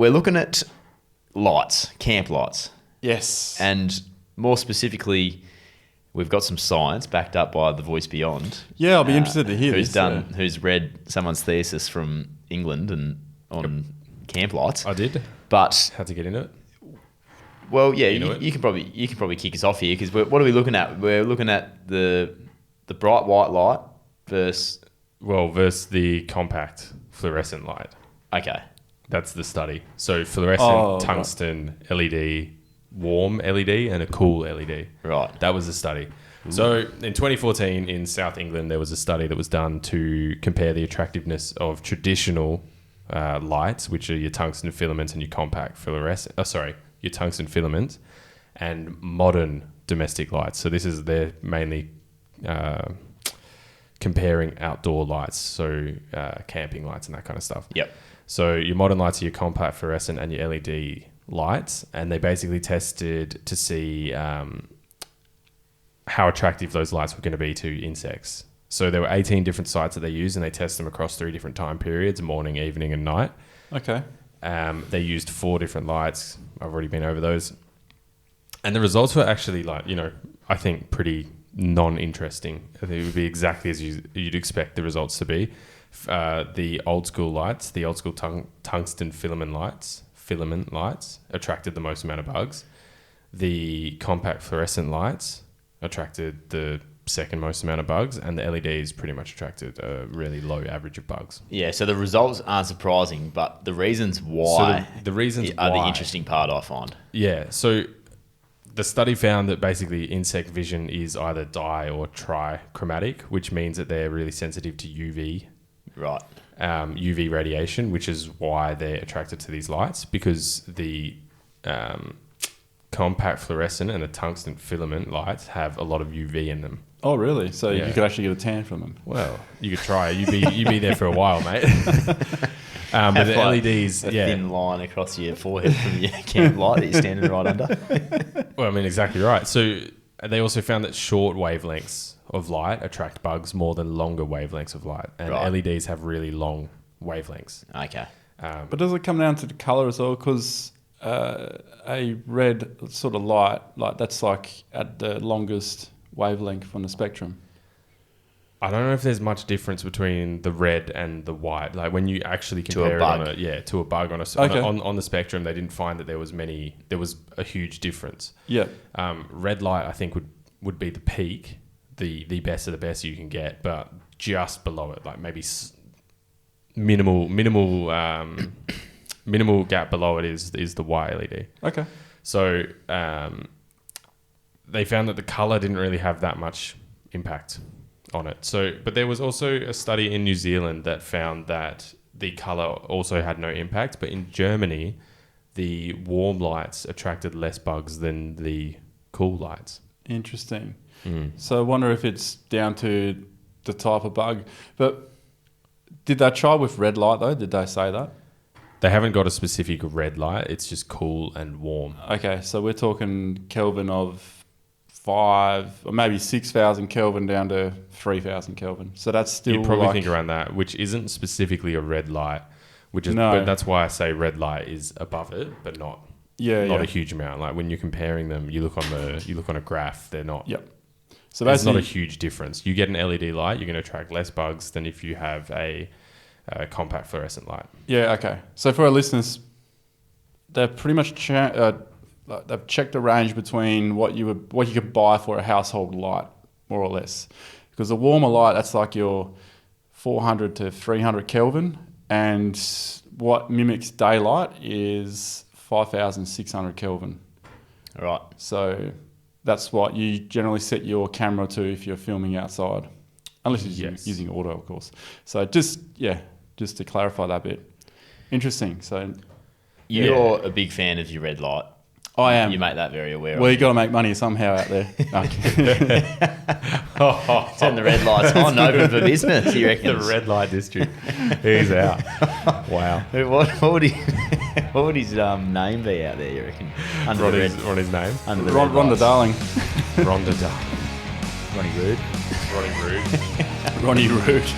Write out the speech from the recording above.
we're looking at lights, camp lights. Yes. And more specifically, we've got some science backed up by the voice beyond. Yeah, I'll be interested to hear Who's read someone's thesis from England and on camp lights. I did. But had to get into it. Well, yeah, you can probably kick us off here because what are we looking at? We're looking at the bright white light versus the compact fluorescent light. Okay. That's the study. So fluorescent, tungsten, LED, warm LED, and a cool LED. Right. That was the study. Ooh. So in 2014 in South England, there was a study that was done to compare the attractiveness of traditional lights, which are your tungsten filaments and your compact fluorescent. Your tungsten filaments, and modern domestic lights. So they're mainly comparing outdoor lights, so camping lights and that kind of stuff. Yep. So your modern lights are your compact fluorescent and your LED lights, and they basically tested to see how attractive those lights were going to be to insects. So there were 18 different sites that they used, and they tested them across 3 different time periods: morning, evening, and night. Okay. They used 4 different lights. I've already been over those. And the results were actually I think pretty non-interesting. I think it would be exactly as you'd expect the results to be. The old school lights, the old school tungsten filament lights attracted the most amount of bugs. The compact fluorescent lights attracted the second most amount of bugs, and the LEDs pretty much attracted a really low average of bugs. Yeah, so the results aren't surprising, but the reasons why the reasons are why, the interesting part, I find. Yeah, so the study found that basically insect vision is either di or trichromatic, which means that they're really sensitive to UV. Right. UV radiation, which is why they're attracted to these lights, because the compact fluorescent and the tungsten filament lights have a lot of UV in them. Oh, really? So you could actually get a tan from them? Well, you could try. You'd be there for a while, mate. But the LEDs, a thin line across your forehead from your camp light that you're standing right under. Well, I mean, exactly right. So they also found that short wavelengths of light attract bugs more than longer wavelengths of light, and LEDs have really long wavelengths. Okay. But does it come down to the colour as well? Because a red sort of light, that's at the longest wavelength on the spectrum. I don't know if there's much difference between the red and the white. Like when you actually compare it on to a bug on the spectrum, they didn't find that there was a huge difference. Yeah. Red light I think would be the peak, the best of the best you can get, but just below it, like maybe minimal gap below it is the white LED. Okay. So they found that the color didn't really have that much impact on it. So, but there was also a study in New Zealand that found that the color also had no impact, but in Germany, the warm lights attracted less bugs than the cool lights. Interesting. So I wonder if it's down to the type of bug. But did they try with red light though? Did they say that? They haven't got a specific red light. It's just cool and warm. Okay, so we're talking Kelvin of 5 or maybe 6,000 Kelvin down to 3,000 Kelvin. So that's still you'd probably think around that, which isn't specifically a red light, but that's why I say red light is above it, but not a huge amount. Like when you're comparing them, you look on a graph, they're not. Yep. So there's not a huge difference. You get an LED light, you're going to attract less bugs than if you have a compact fluorescent light. Yeah. Okay. So for our listeners, they've pretty much they've checked the range between what you could buy for a household light, more or less, because a warmer light, that's like your 400 to 300 Kelvin, and what mimics daylight is 5,600 Kelvin. All right. So that's what you generally set your camera to if you're filming outside, unless you're using auto, of course. So just to clarify that bit. Interesting. So you're a big fan of your red light. I am. You make that very aware. Well, you got to make money somehow out there. Turn the red lights on, open for business. You reckon? The red light district. He's out. Wow. What would his name be out there? You reckon? Under Ronnie's name. Under the Rhonda Darling. Rhonda Darling. Ronnie Rude. Ronnie Rude. Ronnie Rude.